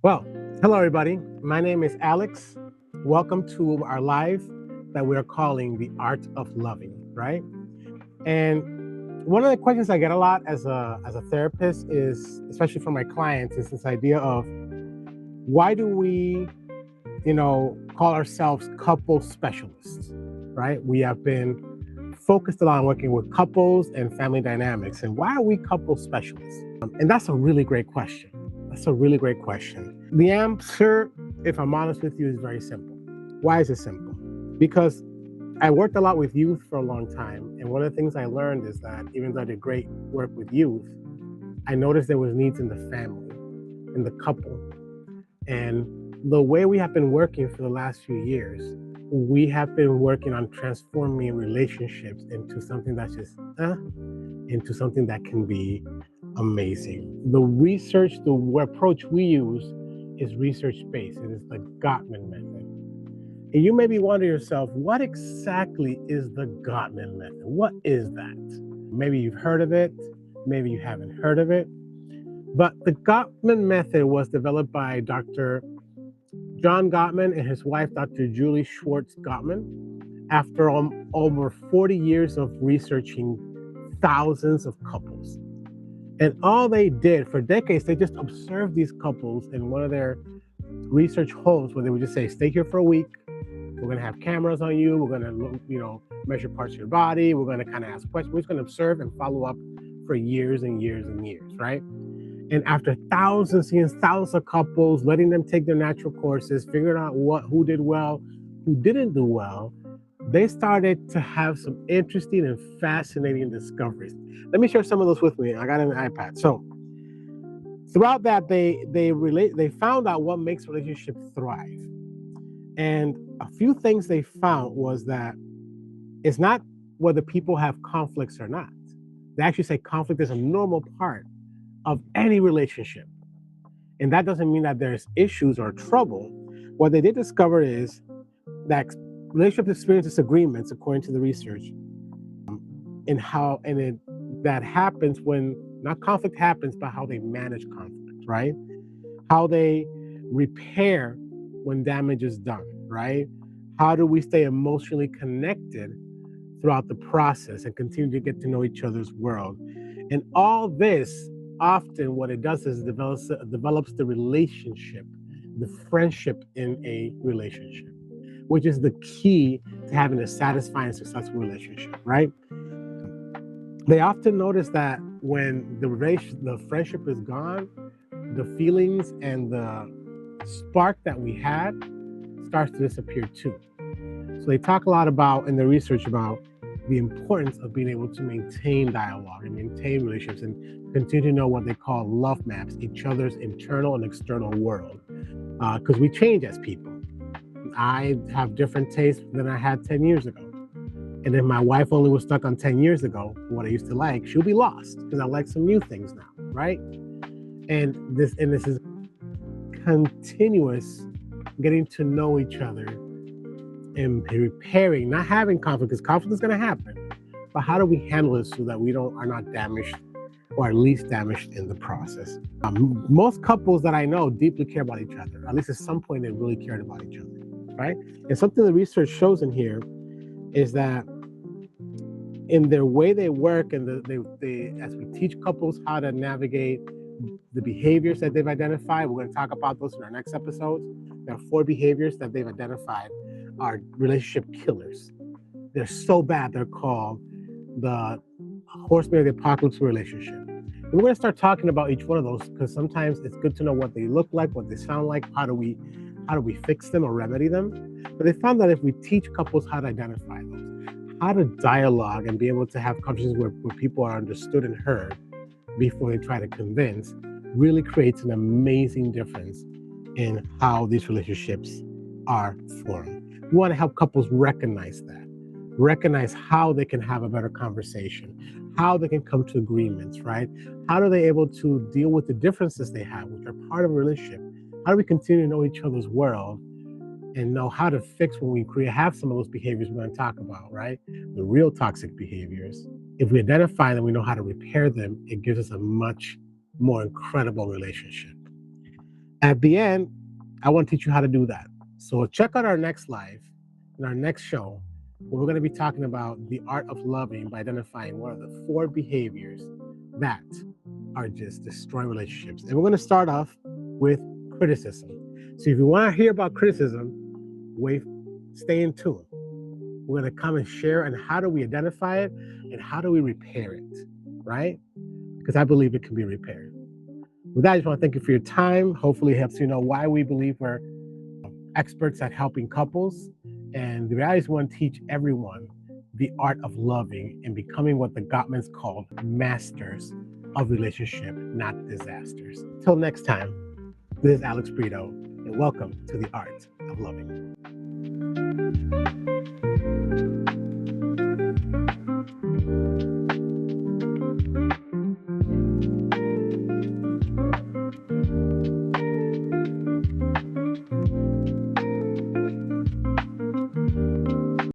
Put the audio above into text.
Well, hello everybody. My name is Alex. Welcome to our live that we are calling The Art of Loving, right? And one of the questions I get a lot as a therapist is, especially from my clients, is this idea of why do we, call ourselves couple specialists, right? We have been focused a lot on working with couples and family dynamics. And why are we couple specialists? And that's a really great question. That's a really great question. The answer, if I'm honest with you, is very simple. Why is it simple? Because I worked a lot with youth for a long time. And one of the things I learned is that even though I did great work with youth, I noticed there was needs in the family, in the couple. And the way we have been working for the last few years, we have been working on transforming relationships into something that's just, into something that can be amazing. The research, the approach we use is research-based. It is the Gottman Method. And you may be wondering yourself, what exactly is the Gottman Method? What is that? Maybe you've heard of it, maybe you haven't heard of it. But the Gottman Method was developed by Dr. John Gottman and his wife, Dr. Julie Schwartz Gottman, after over 40 years of researching thousands of couples. And all they did for decades, they just observed these couples in one of their research homes where they would just say, stay here for a week. We're going to have cameras on you. We're going to, measure parts of your body. We're going to kind of ask questions. We're just going to observe and follow up for years and years and years, right? And after seeing thousands of couples, letting them take their natural courses, figuring out who did well, who didn't do well, they started to have some interesting and fascinating discoveries. Let me share some of those with me. I got an iPad. So throughout that, they found out what makes relationships thrive. And a few things they found was that it's not whether people have conflicts or not. They actually say conflict is a normal part of any relationship. And that doesn't mean that there's issues or trouble. What they did discover is that relationships experience disagreements, according to the research, that happens when, not conflict happens, but how they manage conflict, right? How they repair when damage is done, right? How do we stay emotionally connected throughout the process and continue to get to know each other's world? And all this, often what it does is develops the relationship, the friendship in a relationship, which is the key to having a satisfying, successful relationship, right? They often notice that when the friendship is gone, the feelings and the spark that we had starts to disappear too. So they talk a lot about, in the research, about the importance of being able to maintain dialogue and maintain relationships and continue to know what they call love maps, each other's internal and external world. Because we change as people. I have different tastes than I had 10 years ago. And if my wife only was stuck on 10 years ago, what I used to like, she'll be lost because I like some new things now, right? And this is continuous getting to know each other and repairing, not having conflict, because conflict is going to happen. But how do we handle it so that we are not damaged, or at least damaged in the process? Most couples that I know deeply care about each other. At least at some point they really cared about each other, right? And something the research shows in here is that in their way they work, and as we teach couples how to navigate the behaviors that they've identified, we're going to talk about those in our next episodes. There are 4 behaviors that they've identified are relationship killers. They're so bad, they're called the horsemen of the apocalypse relationship. And we're going to start talking about each one of those, because sometimes it's good to know what they look like, what they sound like, how do we fix them or remedy them. But they found that if we teach couples how to identify those, how to dialogue and be able to have conversations where people are understood and heard before they try to convince, really creates an amazing difference in how these relationships are formed. We want to help couples recognize how they can have a better conversation, how they can come to agreements, right? How are they able to deal with the differences they have, which are part of a relationship? How do we continue to know each other's world and know how to fix when we have some of those behaviors we're going to talk about, right? The real toxic behaviors. If we identify them, we know how to repair them, it gives us a much more incredible relationship. At the end, I want to teach you how to do that. So check out our next live and our next show, where we're going to be talking about the art of loving by identifying what are the 4 behaviors that are just destroying relationships. And we're going to start off with criticism. So if you want to hear about criticism, stay in tune. We're going to come and share on how do we identify it and how do we repair it, right? Because I believe it can be repaired. With that, I just want to thank you for your time. Hopefully it helps you know why we believe we're experts at helping couples. And the reality is we want to teach everyone the art of loving and becoming what the Gottmans called masters of relationship, not disasters. Till next time, this is Alex Brito, and welcome to the art of loving.